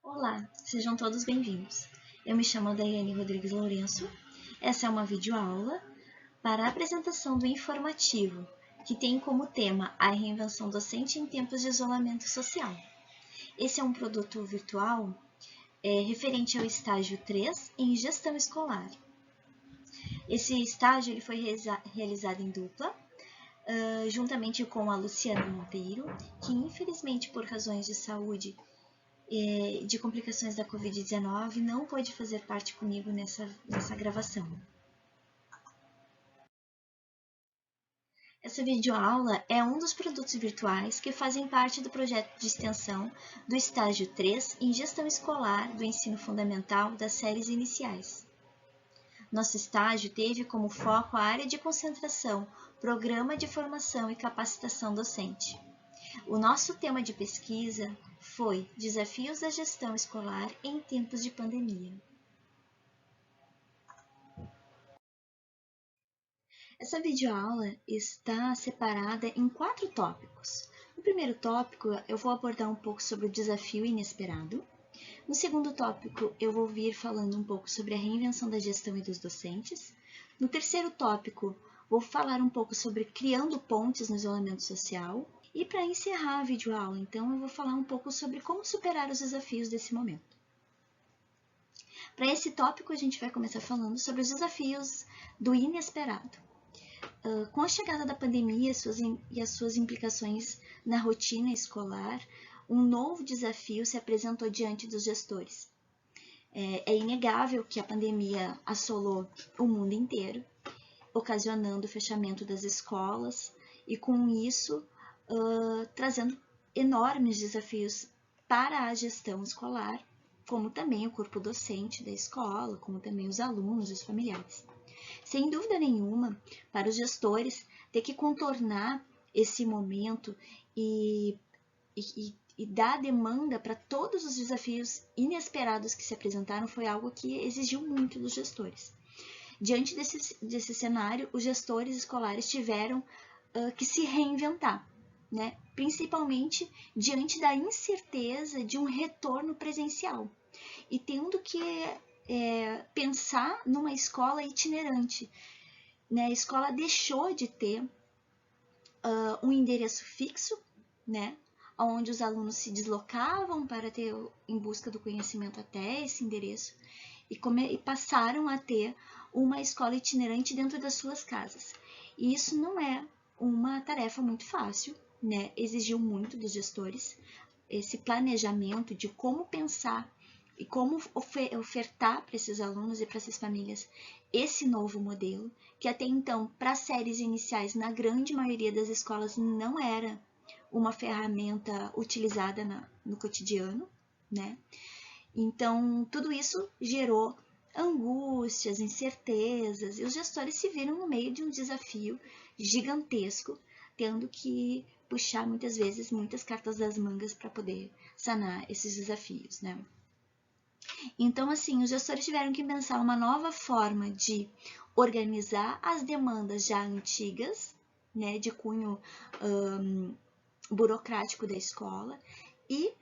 Olá, sejam todos bem-vindos. Eu me chamo Daiane Rodrigues Lourenço. Essa é uma videoaula para a apresentação do informativo, que tem como tema a reinvenção docente em tempos de isolamento social. Esse é um produto virtual referente ao estágio 3 em gestão escolar. Esse estágio ele foi realizado em dupla, juntamente com a Luciana Monteiro, que infelizmente por razões de saúde de complicações da Covid-19 não pôde fazer parte comigo nessa gravação. Essa videoaula é um dos produtos virtuais que fazem parte do projeto de extensão do estágio 3 em gestão escolar do ensino fundamental das séries iniciais. Nosso estágio teve como foco a área de concentração, Programa de Formação e Capacitação Docente. O nosso tema de pesquisa foi Desafios da Gestão Escolar em Tempos de Pandemia. Essa videoaula está separada em 4 tópicos. No primeiro tópico, eu vou abordar um pouco sobre o desafio inesperado. No segundo tópico, eu vou vir falando um pouco sobre a reinvenção da gestão e dos docentes. No terceiro tópico, vou falar um pouco sobre criando pontes no isolamento social. E para encerrar a videoaula, então, eu vou falar um pouco sobre como superar os desafios desse momento. Para esse tópico, a gente vai começar falando sobre os desafios do inesperado. Com a chegada da pandemia e as suas implicações na rotina escolar, um novo desafio se apresentou diante dos gestores. É inegável que a pandemia assolou o mundo inteiro, ocasionando o fechamento das escolas e, com isso, trazendo enormes desafios para a gestão escolar, como também o corpo docente da escola, como também os alunos e os familiares. Sem dúvida nenhuma, para os gestores, ter que contornar esse momento e dar demanda para todos os desafios inesperados que se apresentaram foi algo que exigiu muito dos gestores. Diante desse cenário, os gestores escolares tiveram que se reinventar, né? Principalmente diante da incerteza de um retorno presencial e tendo que pensar numa escola itinerante. Né? A escola deixou de ter um endereço fixo, né? Onde os alunos se deslocavam para ter em busca do conhecimento até esse endereço e passaram a ter uma escola itinerante dentro das suas casas. E isso não é uma tarefa muito fácil, né? Exigiu muito dos gestores esse planejamento de como pensar e como ofertar para esses alunos e para essas famílias esse novo modelo, que até então, para as séries iniciais, na grande maioria das escolas, não era uma ferramenta utilizada no cotidiano, né? Então, tudo isso gerou angústias, incertezas, e os gestores se viram no meio de um desafio gigantesco, tendo que puxar muitas vezes muitas cartas das mangas para poder sanar esses desafios, né? Então, assim, os gestores tiveram que pensar uma nova forma de organizar as demandas já antigas, né, de cunho burocrático da escola, e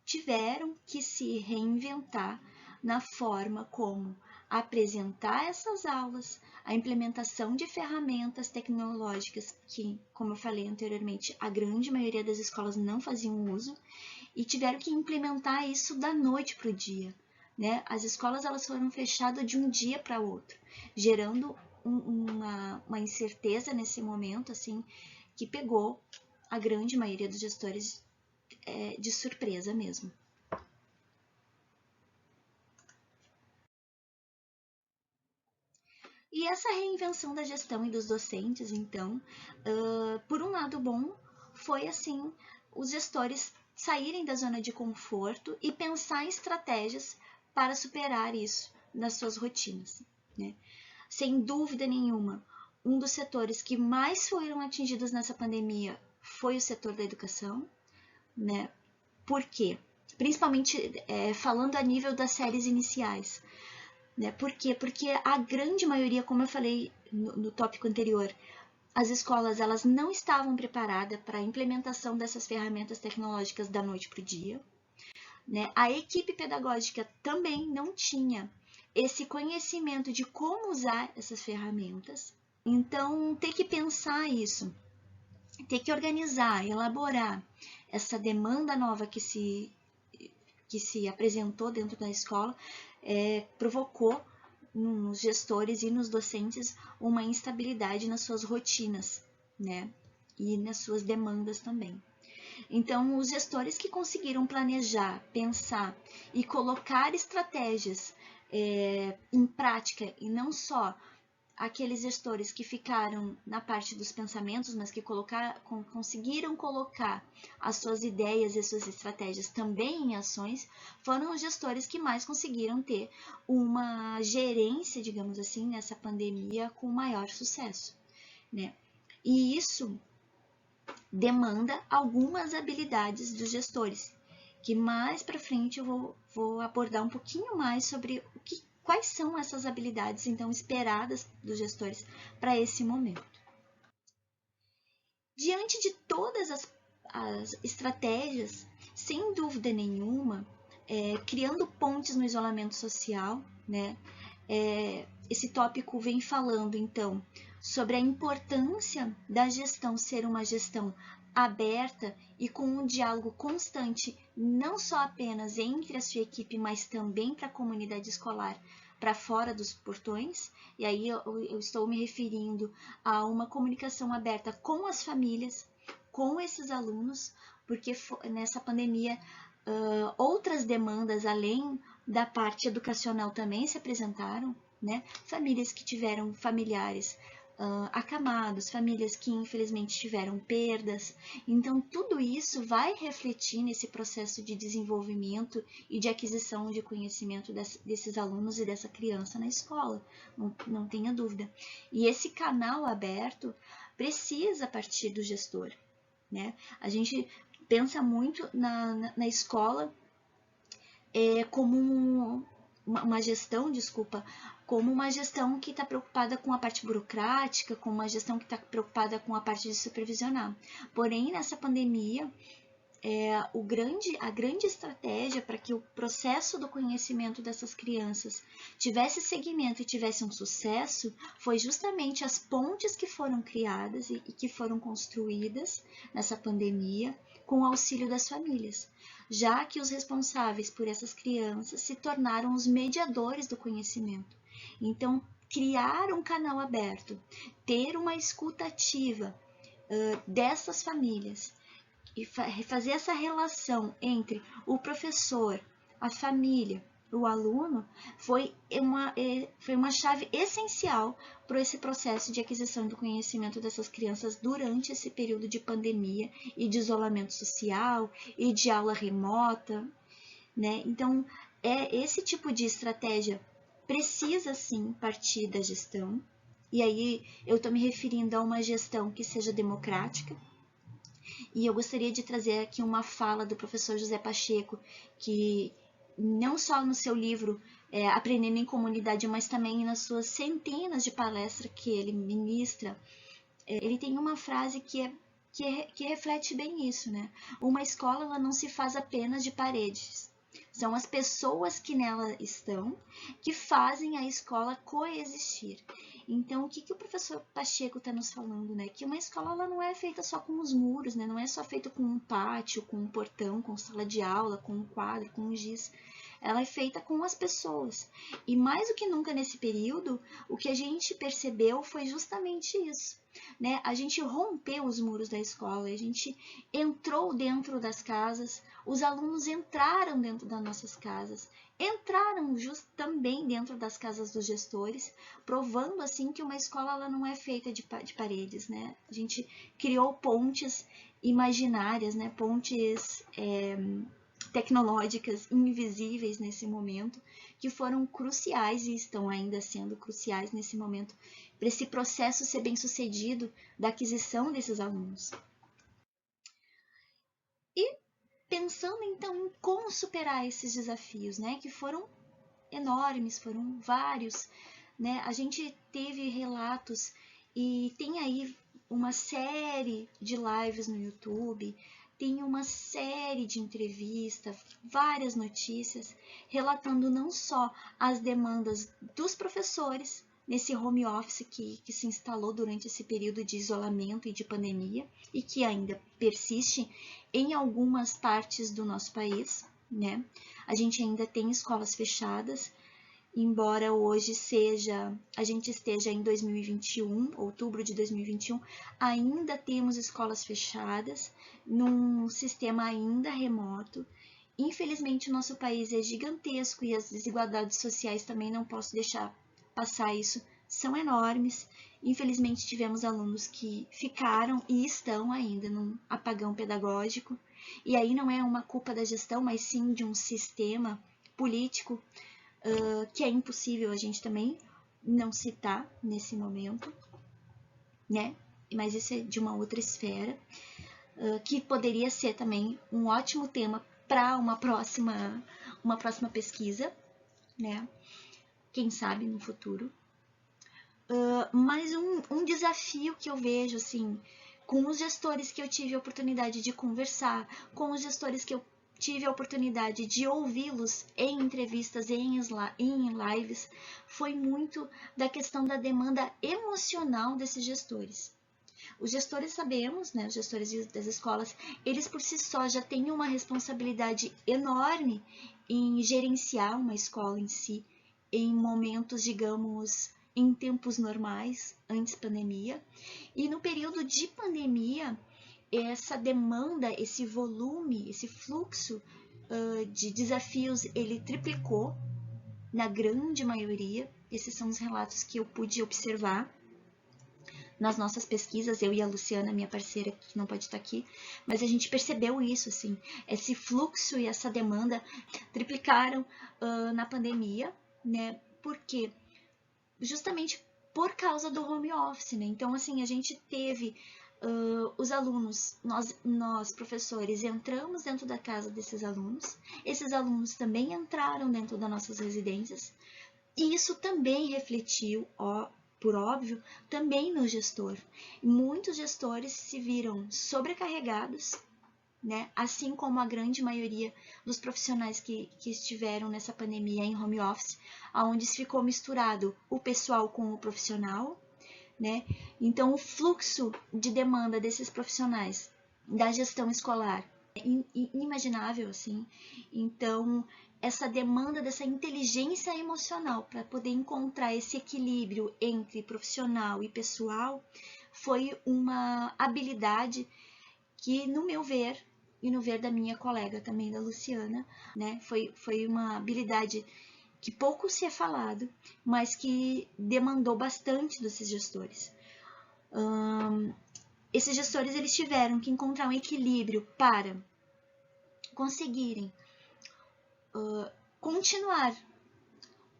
tiveram que se reinventar na forma como apresentar essas aulas, a implementação de ferramentas tecnológicas que, como eu falei anteriormente, a grande maioria das escolas não faziam uso, e tiveram que implementar isso da noite para o dia. Né? As escolas elas foram fechadas de um dia para outro, gerando uma incerteza nesse momento, assim, que pegou a grande maioria dos gestores de surpresa mesmo. E essa reinvenção da gestão e dos docentes, então, por um lado bom, foi assim, os gestores saírem da zona de conforto e pensar em estratégias para superar isso nas suas rotinas, né? Sem dúvida nenhuma, um dos setores que mais foram atingidos nessa pandemia foi o setor da educação, né? Por quê? Principalmente falando a nível das séries iniciais. Né? Por quê? Porque a grande maioria, como eu falei no tópico anterior, as escolas elas não estavam preparadas para a implementação dessas ferramentas tecnológicas da noite para o dia. né? A equipe pedagógica também não tinha esse conhecimento de como usar essas ferramentas. Então, ter que pensar isso, ter que organizar, elaborar essa demanda nova que se apresentou dentro da escola, provocou nos gestores e nos docentes uma instabilidade nas suas rotinas, né? E nas suas demandas também. Então, os gestores que conseguiram planejar, pensar e colocar estratégias em prática, e não só aqueles gestores que ficaram na parte dos pensamentos, mas que conseguiram colocar as suas ideias e suas estratégias também em ações, foram os gestores que mais conseguiram ter uma gerência, digamos assim, nessa pandemia com maior sucesso, né? E isso demanda algumas habilidades dos gestores, que mais para frente eu vou abordar um pouquinho mais sobre quais são essas habilidades então esperadas dos gestores para esse momento. Diante de todas as estratégias, sem dúvida nenhuma, criando pontes no isolamento social, né? Esse tópico vem falando então sobre a importância da gestão ser uma gestão aberta e com um diálogo constante, não só apenas entre a sua equipe, mas também para a comunidade escolar, para fora dos portões. E aí eu estou me referindo a uma comunicação aberta com as famílias, com esses alunos, porque nessa pandemia outras demandas além da parte educacional também se apresentaram, né? Famílias que tiveram familiares acamados, famílias que infelizmente tiveram perdas. Então, tudo isso vai refletir nesse processo de desenvolvimento e de aquisição de conhecimento desses alunos e dessa criança na escola, não tenha dúvida. E esse canal aberto precisa partir do gestor, né? A gente pensa muito na escola como uma gestão, como uma gestão que está preocupada com a parte burocrática, com uma gestão que está preocupada com a parte de supervisionar. Porém, nessa pandemia, a grande estratégia para que o processo do conhecimento dessas crianças tivesse seguimento e tivesse um sucesso foi justamente as pontes que foram criadas e que foram construídas nessa pandemia com o auxílio das famílias, já que os responsáveis por essas crianças se tornaram os mediadores do conhecimento. Então, criar um canal aberto, ter uma escuta ativa dessas famílias, e fazer essa relação entre o professor, a família, o aluno, foi uma chave essencial para esse processo de aquisição do conhecimento dessas crianças durante esse período de pandemia e de isolamento social e de aula remota, né? Então, esse tipo de estratégia precisa sim partir da gestão, e aí eu estou me referindo a uma gestão que seja democrática. E eu gostaria de trazer aqui uma fala do professor José Pacheco, que não só no seu livro Aprendendo em Comunidade, mas também nas suas centenas de palestras que ele ministra, ele tem uma frase que reflete bem isso, né? Uma escola ela não se faz apenas de paredes. São as pessoas que nela estão que fazem a escola coexistir. Então, o que o professor Pacheco está nos falando, né? Que uma escola ela não é feita só com os muros, né? Não é só feita com um pátio, com um portão, com sala de aula, com um quadro, com um giz. Ela é feita com as pessoas. E mais do que nunca nesse período, o que a gente percebeu foi justamente isso, né? A gente rompeu os muros da escola, a gente entrou dentro das casas, os alunos entraram dentro das nossas casas, entraram também dentro das casas dos gestores, provando assim que uma escola ela não é feita de paredes, né? A gente criou pontes imaginárias, né? Pontes tecnológicas invisíveis nesse momento, que foram cruciais e estão ainda sendo cruciais nesse momento para esse processo ser bem sucedido da aquisição desses alunos. E pensando então em como superar esses desafios, né, que foram enormes, foram vários, né? A gente teve relatos e tem aí uma série de lives no YouTube, tem uma série de entrevistas, várias notícias, relatando não só as demandas dos professores nesse home office que se instalou durante esse período de isolamento e de pandemia e que ainda persiste em algumas partes do nosso país, né? A gente ainda tem escolas fechadas, embora hoje a gente esteja em 2021, outubro de 2021, ainda temos escolas fechadas, num sistema ainda remoto. Infelizmente, o nosso país é gigantesco e as desigualdades sociais também não posso deixar passar isso, são enormes. Infelizmente, tivemos alunos que ficaram e estão ainda num apagão pedagógico, e aí não é uma culpa da gestão, mas sim de um sistema político que é impossível a gente também não citar nesse momento, né? Mas isso é de uma outra esfera, que poderia ser também um ótimo tema para uma próxima pesquisa, né? Quem sabe no futuro. Mas um desafio que eu vejo, assim, com os gestores que eu tive a oportunidade de conversar, com os gestores que eu tive a oportunidade de ouvi-los em entrevistas e em lives, foi muito da questão da demanda emocional desses gestores. Os gestores sabemos, né, os gestores das escolas, eles por si só já têm uma responsabilidade enorme em gerenciar uma escola em si, em momentos, digamos, em tempos normais, antes pandemia. E no período de pandemia, essa demanda, esse volume, esse fluxo de desafios, ele triplicou na grande maioria. Esses são os relatos que eu pude observar nas nossas pesquisas, eu e a Luciana, minha parceira, que não pode estar aqui, mas a gente percebeu isso, assim, esse fluxo e essa demanda triplicaram na pandemia, né? Por quê? Justamente por causa do home office, né? Então, assim, a gente teve os alunos, nós professores, entramos dentro da casa desses alunos, esses alunos também entraram dentro das nossas residências, e isso também refletiu, por óbvio, também no gestor. Muitos gestores se viram sobrecarregados, né? Assim como a grande maioria dos profissionais que estiveram nessa pandemia em home office, onde se ficou misturado o pessoal com o profissional, né? Então, o fluxo de demanda desses profissionais da gestão escolar é inimaginável, assim. Então, essa demanda dessa inteligência emocional para poder encontrar esse equilíbrio entre profissional e pessoal foi uma habilidade que, no meu ver, e no ver da minha colega também, da Luciana, né, foi uma habilidade que pouco se é falado, mas que demandou bastante desses gestores. Esses gestores eles tiveram que encontrar um equilíbrio para conseguirem continuar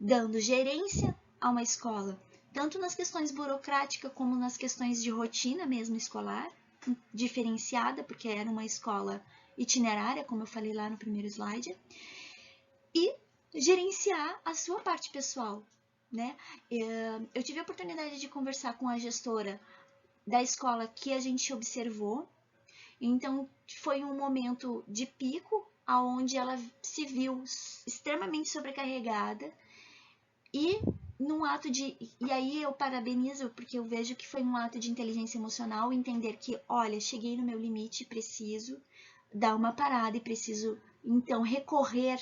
dando gerência a uma escola, tanto nas questões burocráticas como nas questões de rotina mesmo escolar, diferenciada, porque era uma escola itinerária, como eu falei lá no primeiro slide, e gerenciar a sua parte pessoal, né? Eu tive a oportunidade de conversar com a gestora da escola que a gente observou, então foi um momento de pico, onde ela se viu extremamente sobrecarregada e num ato de... E aí eu parabenizo, porque eu vejo que foi um ato de inteligência emocional, entender que, olha, cheguei no meu limite, preciso dar uma parada e preciso, então, recorrer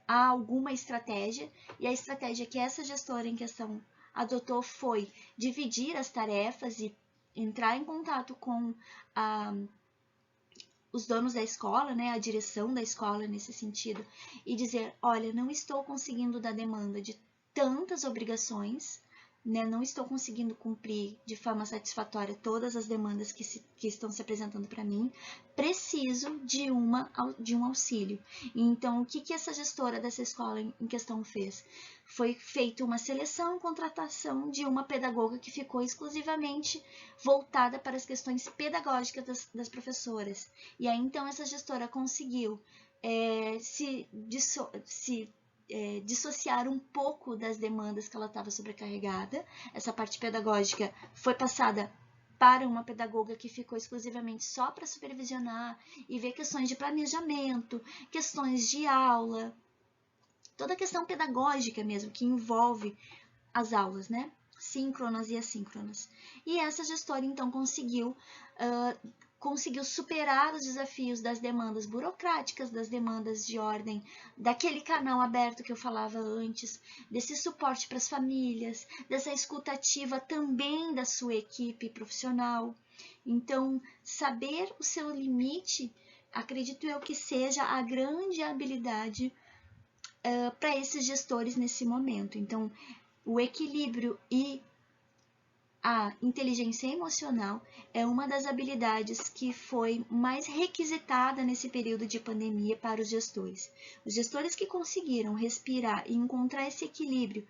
a alguma estratégia. E a estratégia que essa gestora em questão adotou foi dividir as tarefas e entrar em contato com os donos da escola, né, a direção da escola nesse sentido, e dizer, olha, não estou conseguindo dar demanda de tantas obrigações, né, não estou conseguindo cumprir de forma satisfatória todas as demandas que estão se apresentando para mim, preciso de um auxílio. Então, o que essa gestora dessa escola em questão fez? Foi feita uma seleção e contratação de uma pedagoga que ficou exclusivamente voltada para as questões pedagógicas das professoras. E aí, então, essa gestora conseguiu dissociar um pouco das demandas que ela estava sobrecarregada. Essa parte pedagógica foi passada para uma pedagoga que ficou exclusivamente só para supervisionar e ver questões de planejamento, questões de aula, toda a questão pedagógica mesmo, que envolve as aulas, né? Síncronas e assíncronas. E essa gestora, então, conseguiu superar os desafios das demandas burocráticas, das demandas de ordem daquele canal aberto que eu falava antes, desse suporte para as famílias, dessa escuta ativa também da sua equipe profissional. Então, saber o seu limite, acredito eu que seja a grande habilidade para esses gestores nesse momento. Então, o equilíbrio e a inteligência emocional é uma das habilidades que foi mais requisitada nesse período de pandemia para os gestores. Os gestores que conseguiram respirar e encontrar esse equilíbrio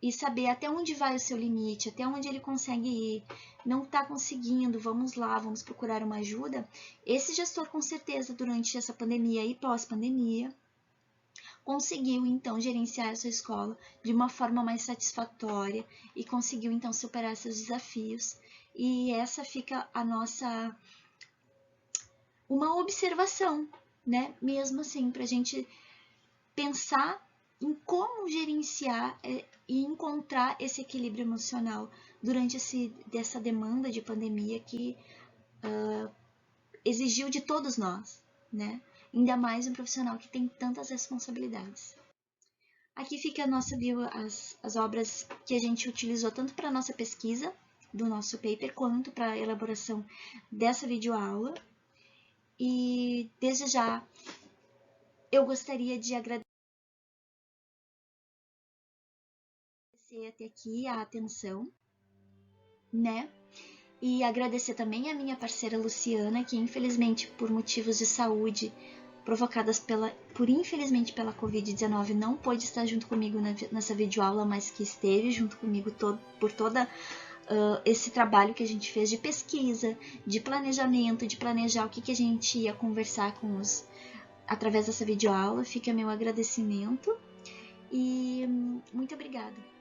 e saber até onde vai o seu limite, até onde ele consegue ir, não está conseguindo, vamos lá, vamos procurar uma ajuda. Esse gestor, com certeza, durante essa pandemia e pós-pandemia, conseguiu, então, gerenciar a sua escola de uma forma mais satisfatória e conseguiu, então, superar seus desafios. E essa fica a nossa... uma observação, né? Mesmo assim, para a gente pensar em como gerenciar e encontrar esse equilíbrio emocional durante essa demanda de pandemia que exigiu de todos nós, né? Ainda mais um profissional que tem tantas responsabilidades. Aqui fica a nossa as obras que a gente utilizou tanto para a nossa pesquisa do nosso paper, quanto para a elaboração dessa videoaula. E desde já eu gostaria de agradecer até aqui a atenção, né? E agradecer também a minha parceira Luciana, que infelizmente por motivos de saúde provocadas infelizmente pela Covid-19 não pôde estar junto comigo nessa videoaula, mas que esteve junto comigo por toda esse trabalho que a gente fez de pesquisa, de planejamento, de planejar o que a gente ia conversar através dessa videoaula. Fica meu agradecimento e muito obrigada.